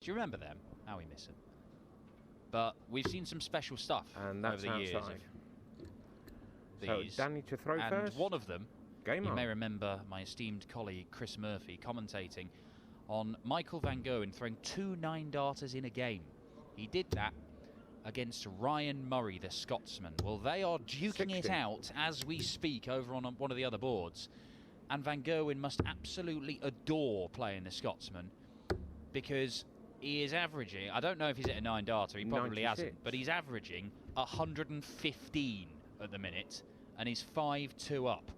Do you remember them? How we miss them. But we've seen some special stuff and that's over the years. outside. So Danny to throw and first. One of them, Game you on. may remember my esteemed colleague Chris Murphy commentating on Michael van Gerwen throwing 2 9-darters in a game. He did that against Ryan Murray, the Scotsman. Well, they are duking 60. it out as we speak over on one of the other boards. And Van Gerwen must absolutely adore playing the Scotsman because he is averaging, I don't know if he's at a 9-darter, he probably 96. hasn't, but he's averaging 115 at the minute and he's 5-2 up.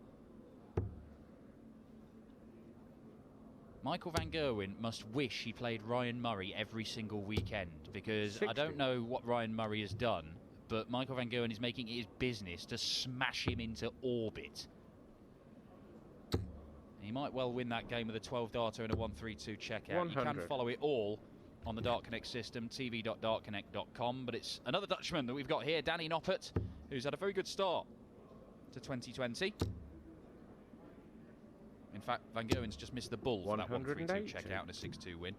Michael van Gerwen must wish he played Ryan Murray every single weekend because 60. I don't know what Ryan Murray has done, but Michael van Gerwen is making it his business to smash him into orbit. He might well win that game with a 12-darter and a 1-3-2 checkout. 100. You can follow it all on the Dart Connect system, tv.dartconnect.com. But it's another Dutchman that we've got here, Danny Noppert, who's had a very good start to 2020. In fact, Van Gerwen's just missed the bull for that 1-3-2 checkout and a 6-2 win.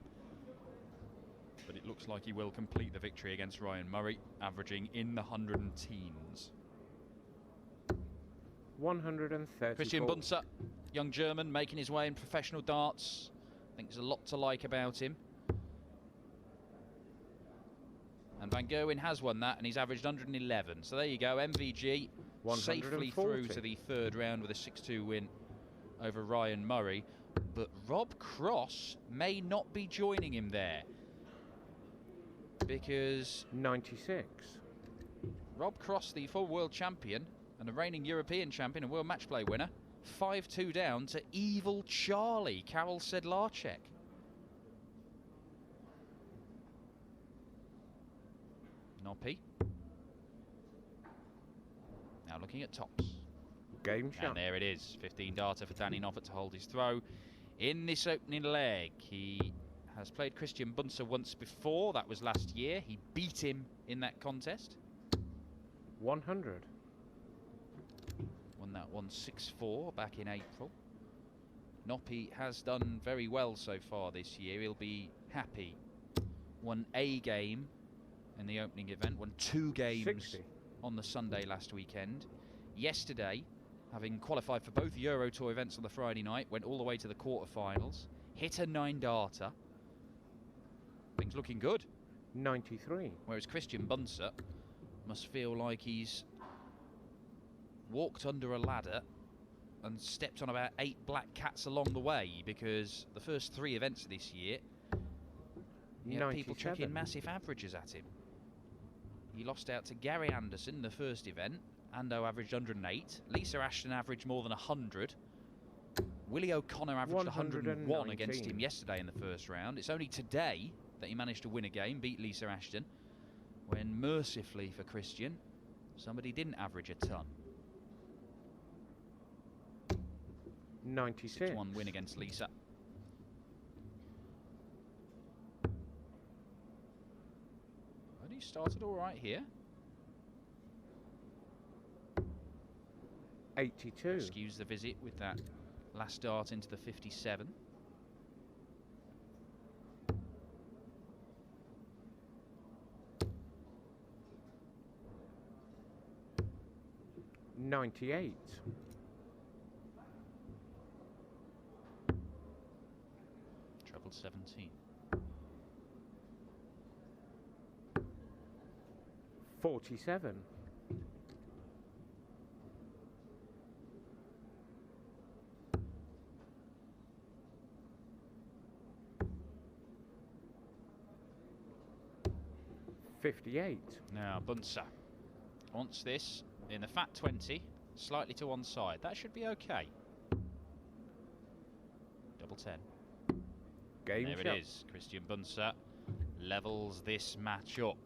But it looks like he will complete the victory against Ryan Murray, averaging in the 100-teens. 134. Christian Bunse, young German, making his way in professional darts. I think there's a lot to like about him. And Van Gerwen has won that, and he's averaged 111. So there you go, MVG safely through to the third round with a 6-2 win over Ryan Murray. But Rob Cross may not be joining him there, because 96. Rob Cross, the full world champion and the reigning European champion and world match play winner, 5-2 down to Evil Charlie, Karol Sedlarczyk. Noppy. Now looking at tops. Game shot. And there it is, 15-darter for Danny Noppert to hold his throw in this opening leg. He has played Christian Bunse once before, that was last year. He beat him in that contest. 100. Won that 1-6-4 back in April. Noppy has done very well so far this year. He'll be happy. Won a game in the opening event, won 2 games 60. on the Sunday last weekend. Yesterday, having qualified for both Euro Tour events on the Friday night, went all the way to the quarterfinals, hit a 9-darter. Things looking good. 93. Whereas Christian Bunse must feel like he's walked under a ladder and stepped on about 8 black cats along the way, because the first 3 events this year, you had people chucking massive averages at him. He lost out to Gary Anderson the first event. Ando averaged 108. Lisa Ashton averaged more than 100. Willie O'Connor averaged 101 against him yesterday in the first round. It's only today that he managed to win a game, beat Lisa Ashton, when mercifully for Christian, somebody didn't average a ton. 96. 6-1 win against Lisa. But he started all right here. 82. Excuse the visit with that last dart into the 57. $98. Treble 17. 47. 58. Now Bunse wants this in the fat 20, slightly to one side. That should be okay. Double 10. Game there shot. It is. Christian Bunse levels this match up.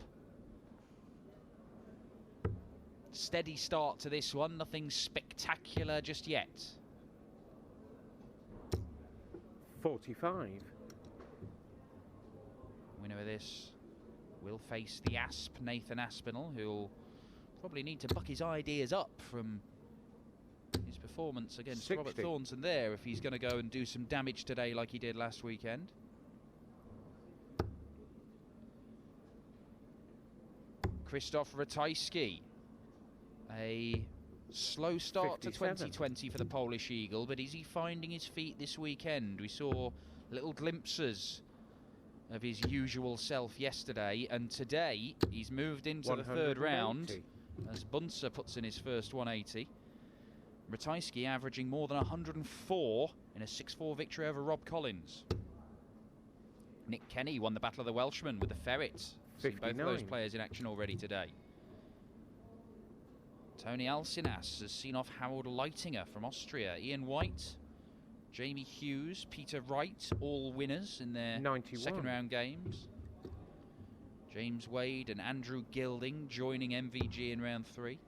Steady start to this one, nothing spectacular just yet. 45. Winner of this will face the Asp, Nathan Aspinall, who'll probably need to buck his ideas up from his performance against 60. Robert Thornton there if he's going to go and do some damage today like he did last weekend. Krzysztof Ratajski. A slow start 57. to 2020 for the Polish Eagle, but is he finding his feet this weekend? We saw little glimpses of his usual self yesterday, and today he's moved into the third round as Bunse puts in his first 180. Ratajski averaging more than 104 in a 6-4 victory over Rob Collins. Nick Kenny won the Battle of the Welshmen with the Ferret. Seen both of those players in action already today. Tony Alcinas has seen off Harold Leitinger from Austria. Ian White, Jamie Hughes, Peter Wright, all winners in their 91. second round games. James Wade and Andrew Gilding joining MVG in round 3.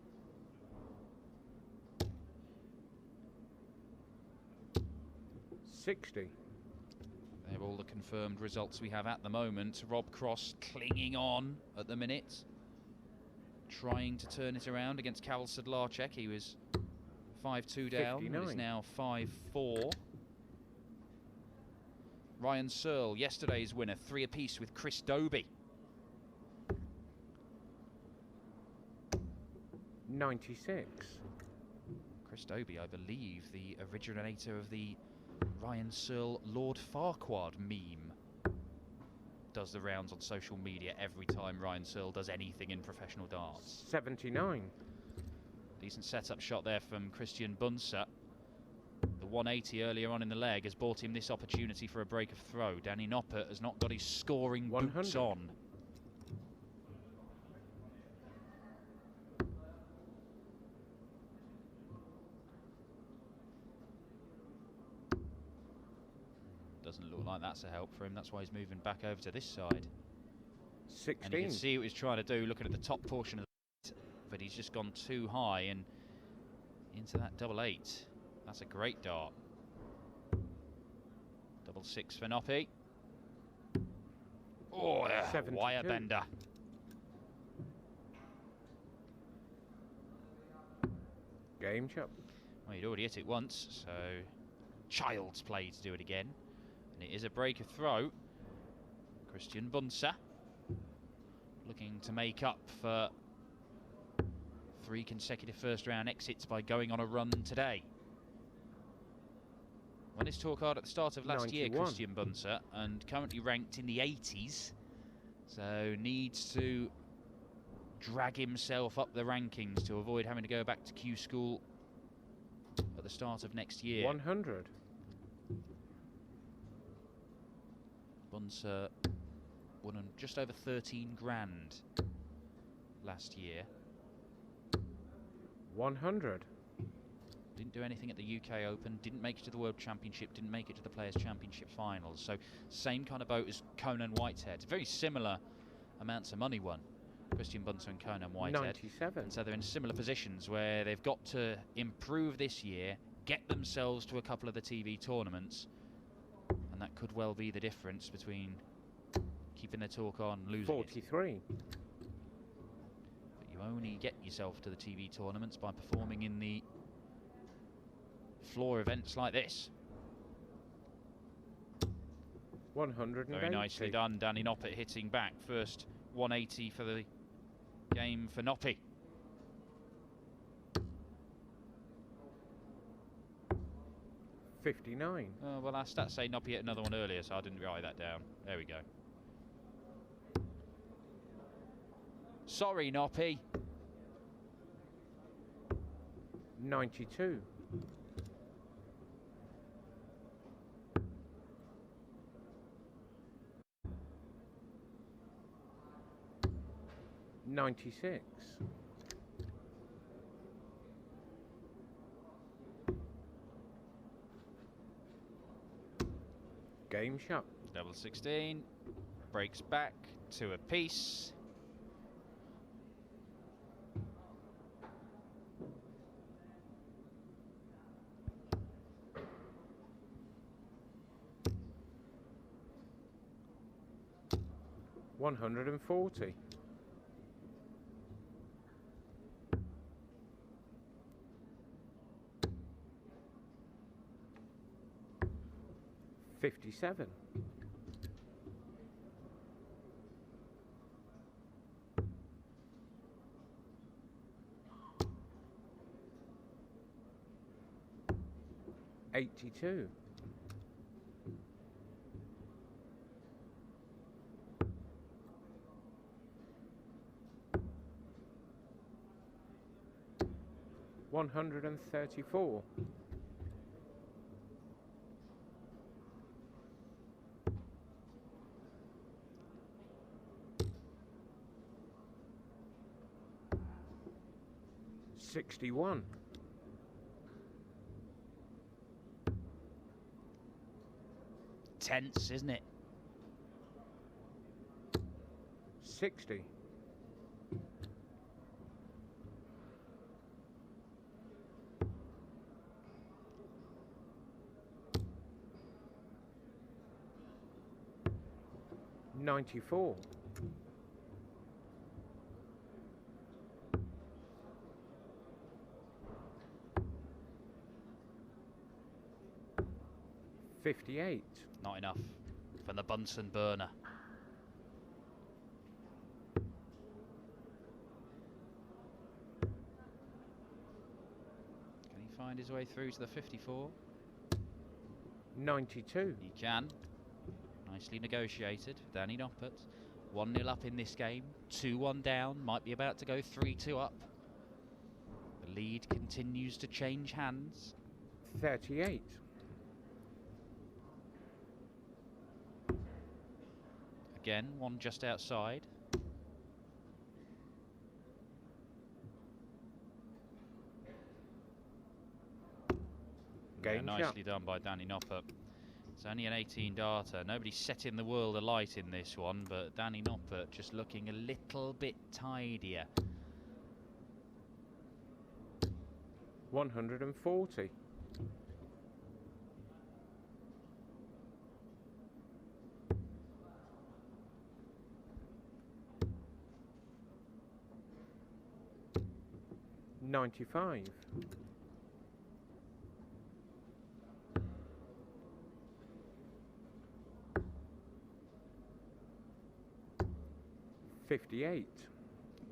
They're all the confirmed results we have at the moment. Rob Cross clinging on at the minute, trying to turn it around against Karel Sedlacek. He was 5-2 down, 59. but is now 5-4. Ryan Searle, yesterday's winner, 3 apiece with Chris Dobie. 96. Chris Dobie, I believe, the originator of the Ryan Searle Lord Farquaad meme. Does the rounds on social media every time Ryan Searle does anything in professional darts. 79. Decent setup shot there from Christian Bunse. The 180 earlier on in the leg has bought him this opportunity for a break of throw. Danny Noppert has not got his scoring 100. boots on. Doesn't look like that's a help for him. That's why he's moving back over to this side. 16. And you can see what he's trying to do, looking at the top portion of the but he's just gone too high and into that 8-8. That's a great dart. 6-6 for Noppy. Oh, yeah, wire bender. Game chop. Well, he'd already hit it once, so child's play to do it again. And it is a break of throw. Christian Bunse looking to make up for 3 consecutive first round exits by going on a run today. Won his tour card at the start of last 91. year, Christian Bunse, and currently ranked in the 80s. So needs to drag himself up the rankings to avoid having to go back to Q school at the start of next year. 100. Bunse won on just over 13 grand last year. 100. Didn't do anything at the UK Open, didn't make it to the World Championship, didn't make it to the Players' Championship finals. So same kind of boat as Conan Whitehead. Very similar amounts of money won, Christian Bunse and Conan Whitehead. 97. And so they're in similar positions where they've got to improve this year, get themselves to a couple of the TV tournaments, and that could well be the difference between keeping their talk on and losing 43. it. But you only get yourself to the TV tournaments by performing in the floor events like this. 180. Very nicely done, Danny Noppert hitting back. First 180 for the game for Noppy. 59. Well, our stats say Noppy hit another one earlier, so I didn't write that down. There we go. Sorry, Noppy. 92. 96. Game shot. 16. Breaks back to a piece. $140. 57. 82. $134. 61. 10s, isn't it? 60. 94. 58. Not enough from the Bunsen burner. Can he find his way through to the 54? 92. He can. Nicely negotiated. Danny Noppert. 1-0 up in this game. 2-1 down. Might be about to go 3-2 up. The lead continues to change hands. 38. 1 just outside. Game nicely done by Danny Noppert. It's only an 18 darter. Nobody's setting the world alight in this one, but Danny Noppert just looking a little bit tidier. 140. 95. 58.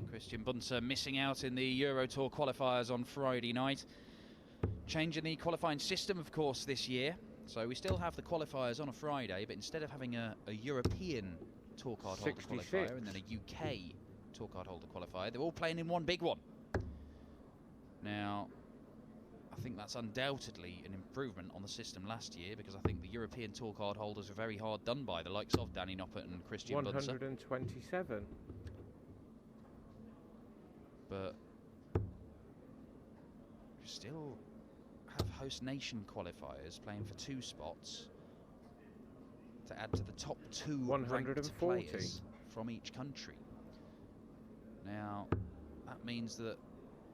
Christian Bunse missing out in the Euro Tour qualifiers on Friday night. Changing the qualifying system, of course, this year. So we still have the qualifiers on a Friday, but instead of having a European Tour Card holder qualifier and then a UK Tour Card holder qualifier, they're all playing in one big one. Now, I think that's undoubtedly an improvement on the system last year, because I think the European Tour Card holders are very hard done by, the likes of Danny Noppert and Christian Bunse. 127. But you still have host nation qualifiers playing for 2 spots to add to the top 2 ranked players from each country. Now, that means that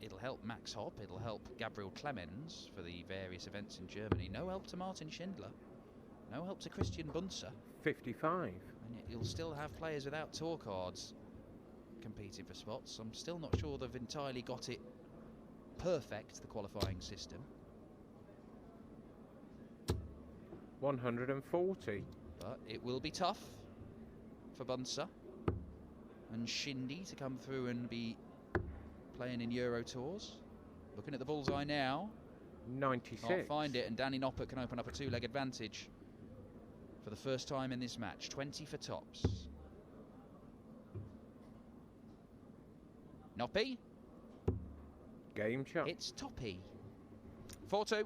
it'll help Max Hopp, it'll help Gabriel Clemens for the various events in Germany. No help to Martin Schindler, no help to Christian Bunse. 55. And yet you'll still have players without tour cards competing for spots. I'm still not sure they've entirely got it perfect, the qualifying system. 140. But it will be tough for Bunse and Shindy to come through and be playing in Euro Tours. Looking at the bullseye now. 96. Can't find it, and Danny Noppert can open up a 2-leg advantage for the first time in this match. 20 for tops. Noppy. Game shot. It's Toppy. 4-2.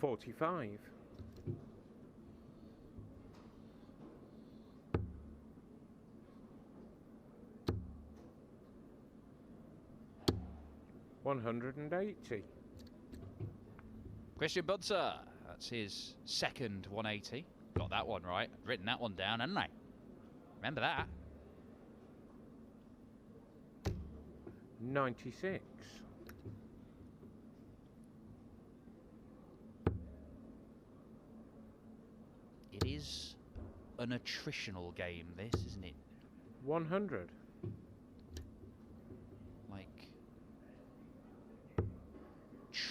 $45. 180. Christian Bunse, that's his second 180. Got that one right. Written that one down, hadn't I? Remember that. 96. It is an attritional game, this, isn't it? 100. Like,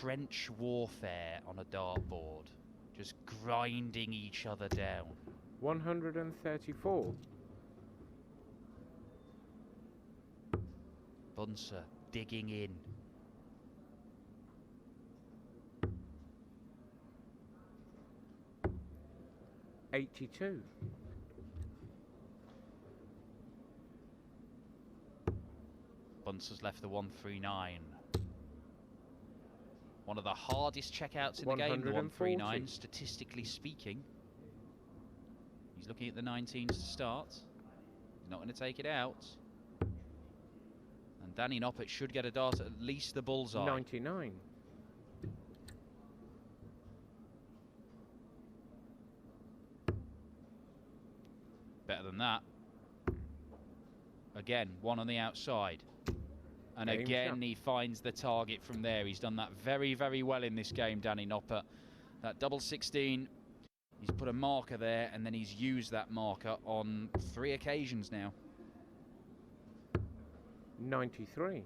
trench warfare on a dartboard. Just grinding each other down. 134. Bunse digging in. $82. Bunse's left the 139. One of the hardest checkouts in the game, the 139, statistically speaking. He's looking at the 19s to start. He's not going to take it out. And Danny Noppert should get a dart at least the bullseye. 99. Better than that. Again, one on the outside. And Game again, shot. he finds the target from there. He's done that very, very well in this game, Danny Noppert. That double 16, he's put a marker there, and then he's used that marker on 3 occasions now. 93.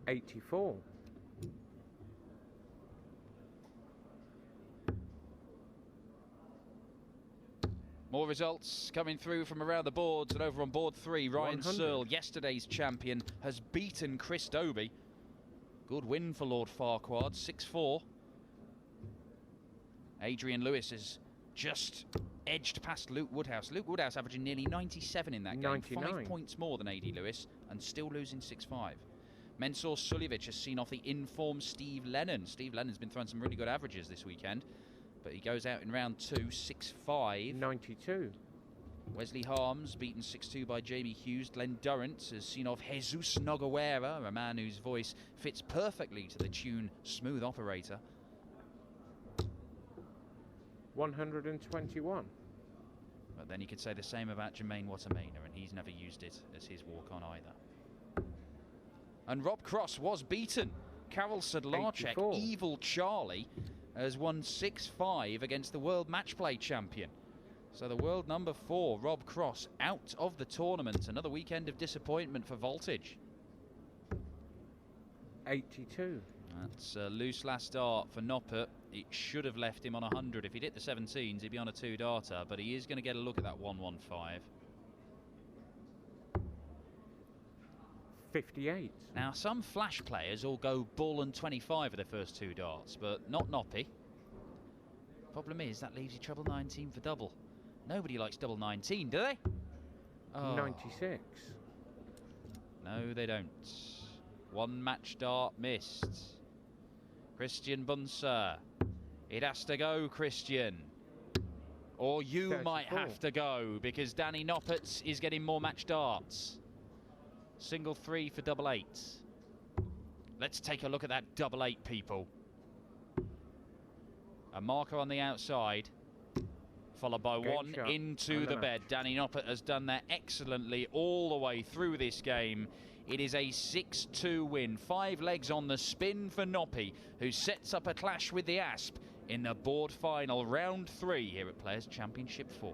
$84. More results coming through from around the boards, and over on board 3, Ryan 100. Searle, yesterday's champion, has beaten Chris Dobie. Good win for Lord Farquhar, 6-4. Adrian Lewis has just edged past Luke Woodhouse. Luke Woodhouse averaging nearly 97 in that game, 99. 5 points more than AD Lewis, and still losing 6-5. Mensur Suljevic has seen off the informed Steve Lennon. Steve Lennon's been throwing some really good averages this weekend, but he goes out in round 2, 6-5. 92. Wesley Harms beaten 6-2 by Jamie Hughes. Glenn Durrant has seen off Jesus Nogueira, a man whose voice fits perfectly to the tune Smooth Operator. 121. But then you could say the same about Jermaine Watermainer, and he's never used it as his walk-on either. And Rob Cross was beaten. Karol Sedlarczyk, 84. Evil Charlie, has won 6-5 against the world match play champion. So the world number 4, Rob Cross, out of the tournament. Another weekend of disappointment for Voltage. 82. That's a loose last dart for Noppert. It should have left him on 100. If he'd hit the 17s, he'd be on a 2-darter, but he is going to get a look at that 115. 58. Now, some flash players all go bull and 25 for their first 2 darts, but not Noppy. Problem is, that leaves you treble 19 for double. Nobody likes double 19, do they? Oh. 96. No, they don't. 1 match dart missed. Christian Bunse. It has to go, Christian. Or you 34. might have to go, because Danny Noppert is getting more match darts. Single 3 for double 8. Let's take a look at that double 8, people. A marker on the outside, followed by Game 1 shot into and the the bed. Danny Noppert has done that excellently all the way through this game. It is a 6-2 win. 5 legs on the spin for Noppy, who sets up a clash with the Asp in the board final, round 3 here at Players Championship 4.